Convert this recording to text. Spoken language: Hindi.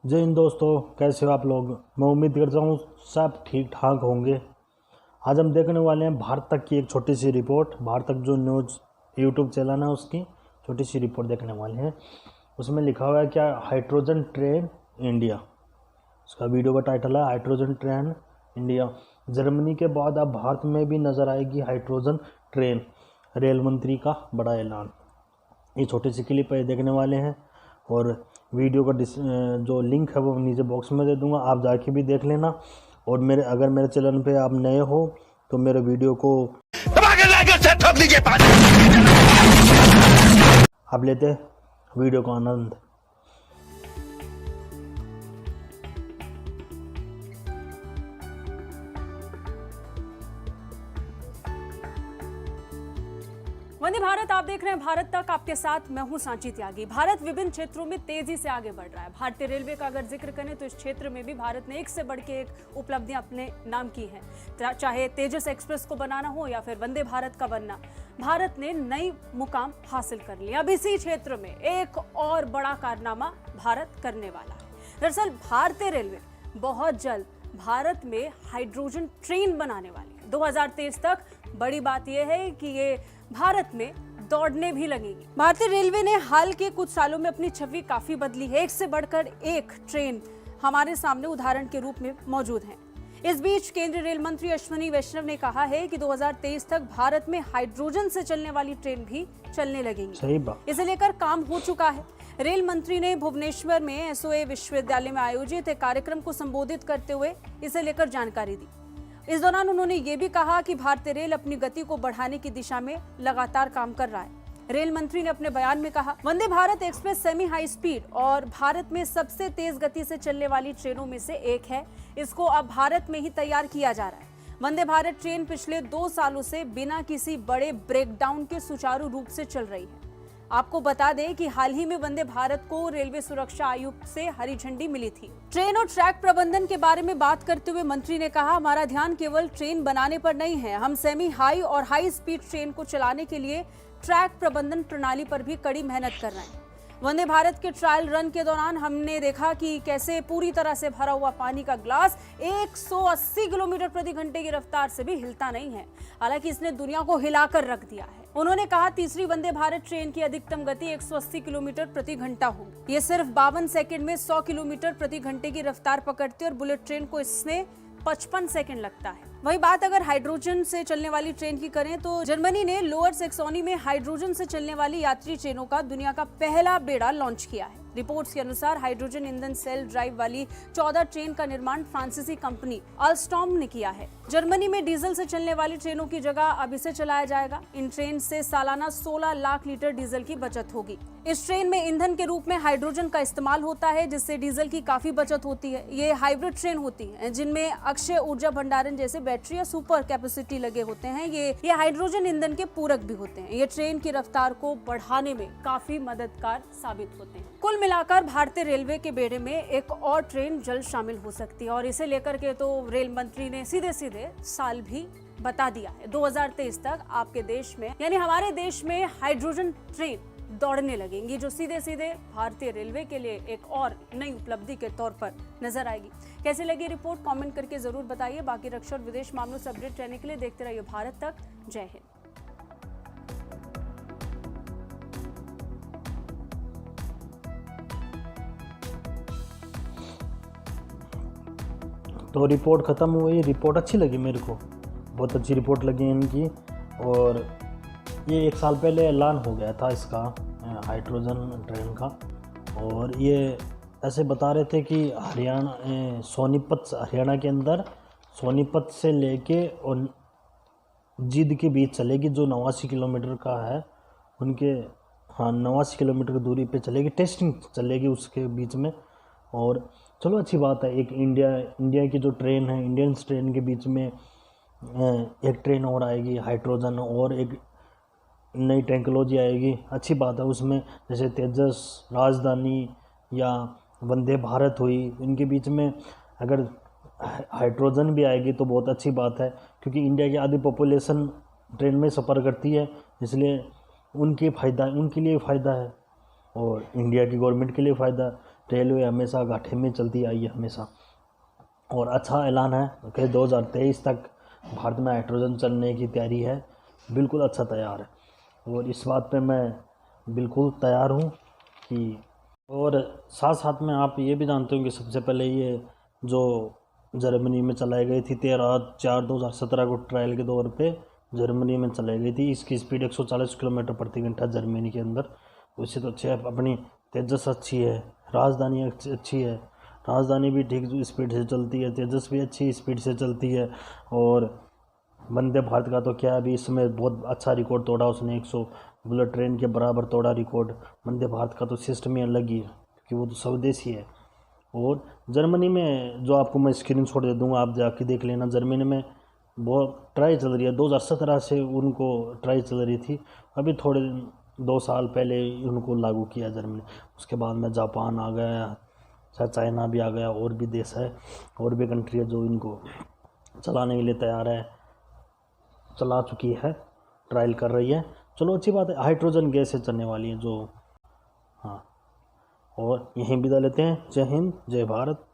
जय हिंद दोस्तों, कैसे हो आप लोग। मैं उम्मीद करता हूँ सब ठीक ठाक होंगे। आज हम देखने वाले हैं भारत तक की एक छोटी सी रिपोर्ट। भारत तक जो न्यूज़ यूट्यूब चैनल है उसकी छोटी सी रिपोर्ट देखने वाले हैं। उसमें लिखा हुआ है क्या, हाइड्रोजन ट्रेन इंडिया। उसका वीडियो का टाइटल है हाइड्रोजन ट्रेन इंडिया। जर्मनी के बाद अब भारत में भी नज़र आएगी हाइड्रोजन ट्रेन, रेल मंत्री का बड़ा ऐलान। ये छोटी सी क्लिप है, देखने वाले हैं। और वीडियो का जो लिंक है वो नीचे बॉक्स में दे दूंगा, आप जाके भी देख लेना। और अगर मेरे चैनल पे आप नए हो तो मेरे वीडियो को आप लेते वीडियो का आनंद। वंदे भारत, आप देख रहे हैं भारत तक, आपके साथ मैं हूं सांची त्यागी। भारत विभिन्न क्षेत्रों में तेजी से आगे बढ़ रहा है। भारतीय रेलवे का अगर जिक्र करें तो इस क्षेत्र में भी भारत ने एक से बढ़ के एक उपलब्धियां अपने नाम की हैं। चाहे तेजस एक्सप्रेस को बनाना हो या फिर वंदे भारत का बनना, भारत ने नई मुकाम हासिल कर लिया। अब इसी क्षेत्र में एक और बड़ा कारनामा भारत करने वाला है। दरअसल भारतीय रेलवे बहुत जल्द भारत में हाइड्रोजन ट्रेन बनाने वाली है। 2023 तक बड़ी बात यह है कि ये भारत में दौड़ने भी लगेगी। भारतीय रेलवे ने हाल के कुछ सालों में अपनी छवि काफी बदली है। एक से बढ़कर एक ट्रेन हमारे सामने उदाहरण के रूप में मौजूद है। इस बीच केंद्रीय रेल मंत्री अश्विनी वैष्णव ने कहा है कि 2023 तक भारत में हाइड्रोजन से चलने वाली ट्रेन भी चलने लगेंगी। सही बात। इसे लेकर काम हो चुका है। रेल मंत्री ने भुवनेश्वर में एसओए विश्वविद्यालय में आयोजित एक कार्यक्रम को संबोधित करते हुए इसे लेकर जानकारी दी। इस दौरान उन्होंने ये भी कहा कि भारतीय रेल अपनी गति को बढ़ाने की दिशा में लगातार काम कर रहा है। रेल मंत्री ने अपने बयान में कहा, Vande Bharat express semi high speed और भारत में सबसे तेज गति से चलने वाली ट्रेनों में से एक है। इसको अब भारत में ही तैयार किया जा रहा है। वंदे भारत ट्रेन पिछले 2 सालों से बिना किसी बड़े ब्रेकडाउन के सुचारू रूप से चल रही है। आपको बता दें कि हाल ही में वंदे भारत को रेलवे सुरक्षा आयुक्त से हरी झंडी मिली थी। ट्रेन और ट्रैक प्रबंधन के बारे में बात करते हुए मंत्री ने कहा, हमारा ध्यान केवल ट्रेन बनाने पर नहीं है, हम सेमी हाई और हाई स्पीड ट्रेन को चलाने के लिए ट्रैक प्रबंधन प्रणाली पर भी कड़ी मेहनत कर रहे हैं। वंदे भारत के ट्रायल रन के दौरान हमने देखा कि कैसे पूरी तरह से भरा हुआ पानी का ग्लास 180 किलोमीटर प्रति घंटे की रफ्तार से भी हिलता नहीं है। हालांकि इसने दुनिया को हिलाकर रख दिया है। उन्होंने कहा, तीसरी वंदे भारत ट्रेन की अधिकतम गति 180 किलोमीटर प्रति घंटा होगी। ये सिर्फ 52 सेकंड में 100 किलोमीटर प्रति घंटे की रफ्तार पकड़ती है और बुलेट ट्रेन को इसमें 55 सेकंड लगता है। वही बात अगर हाइड्रोजन से चलने वाली ट्रेन की करें तो जर्मनी ने लोअर सैक्सोनी में हाइड्रोजन से चलने वाली यात्री ट्रेनों का दुनिया का पहला बेड़ा लॉन्च किया है। रिपोर्ट्स के अनुसार हाइड्रोजन ईंधन सेल ड्राइव वाली 14 ट्रेन का निर्माण फ्रांसीसी कंपनी अल्स्टॉम ने किया है। जर्मनी में डीजल से चलने वाली ट्रेनों की जगह अब इसे चलाया जाएगा। इन ट्रेन से सालाना 16 लाख लीटर डीजल की बचत होगी। इस ट्रेन में ईंधन के रूप में हाइड्रोजन का इस्तेमाल होता है, जिससे डीजल की काफी बचत होती है। ये हाइब्रिड ट्रेन होती है जिनमें अक्षय ऊर्जा भंडारण जैसे बैटरी या सुपर कैपेसिटी लगे होते हैं। ये हाइड्रोजन ईंधन के पूरक भी होते हैं। ये ट्रेन की रफ्तार को बढ़ाने में काफी मददगार साबित होते हैं। कुल मिलाकर भारतीय रेलवे के बेड़े में एक और ट्रेन जल्द शामिल हो सकती है और इसे लेकर के तो रेल मंत्री ने सीधे सीधे साल भी बता दिया है। 2023 तक आपके देश में यानी हमारे देश में हाइड्रोजन ट्रेन दौड़ने लगेंगी, जो सीधे सीधे भारतीय रेलवे के लिए एक और नई उपलब्धि के तौर पर नजर आएगी। कैसे लगी रिपोर्ट, कमेंट करके जरूर बताइए। बाकी रक्षा और विदेश मामलों से अपडेट रहने के लिए देखते रहिए भारत तक। जय हिंद। तो रिपोर्ट ख़त्म हुई। रिपोर्ट अच्छी लगी मेरे को, बहुत अच्छी रिपोर्ट लगी इनकी। और ये 1 साल पहले ऐलान हो गया था इसका, हाइड्रोजन ट्रेन का। और ये ऐसे बता रहे थे कि हरियाणा सोनीपत हरियाणा के अंदर सोनीपत से लेके और जींद के बीच चलेगी, जो 89 किलोमीटर का है उनके। 89 किलोमीटर की दूरी पे चलेगी, टेस्टिंग चलेगी उसके बीच में। और चलो अच्छी बात है, एक इंडिया की जो ट्रेन है, इंडियन ट्रेन के बीच में एक ट्रेन और आएगी हाइड्रोजन, और एक नई टेक्नोलॉजी आएगी, अच्छी बात है उसमें। जैसे तेजस, राजधानी या वंदे भारत हुई, इनके बीच में अगर हाइड्रोजन भी आएगी तो बहुत अच्छी बात है, क्योंकि इंडिया की आधी पॉपुलेशन ट्रेन में सफ़र करती है, इसलिए उनके लिए फ़ायदा है और इंडिया की गवर्नमेंट के लिए फ़ायदा। रेलवे हमेशा घाटे में चलती आई है हमेशा, और अच्छा ऐलान है कि 2023 तक भारत में हाइड्रोजन चलने की तैयारी है, बिल्कुल अच्छा तैयार है। और इस बात पे मैं बिल्कुल तैयार हूँ कि, और साथ साथ में आप ये भी जानते हो कि सबसे पहले ये जो जर्मनी में चलाई गई थी 13/4/2017 को ट्रायल के तौर पे जर्मनी में चलाई गई थी। इसकी स्पीड 140 किलोमीटर प्रति घंटा जर्मनी के अंदर। उससे तो अच्छी है, अपनी तेजस अच्छी है, राजधानी अच्छी है, राजधानी भी ठीक स्पीड से चलती है, तेजस भी अच्छी स्पीड से चलती है। और वंदे भारत का तो क्या, अभी इसमें बहुत अच्छा रिकॉर्ड तोड़ा उसने, 100 बुलेट ट्रेन के बराबर तोड़ा रिकॉर्ड। वंदे भारत का तो सिस्टम ही अलग ही है क्योंकि वो तो स्वदेशी है। और जर्मनी में जो आपको मैं स्क्रीनशॉट दे दूंगा, आप जाके देख लेना, जर्मनी में बहुत ट्राई चल रही है। 2017 से उनको ट्राई चल रही थी, अभी थोड़े 2 साल पहले उनको लागू किया जर्मनी। उसके बाद में जापान आ गया, शायद चाइना भी आ गया, और भी देश है, और भी कंट्री है जो इनको चलाने के लिए तैयार है, चला चुकी है, ट्रायल कर रही है। चलो अच्छी बात है, हाइड्रोजन गैस से चलने वाली है जो। हाँ, और यहीं विदा लेते हैं। जय हिंद, जय भारत।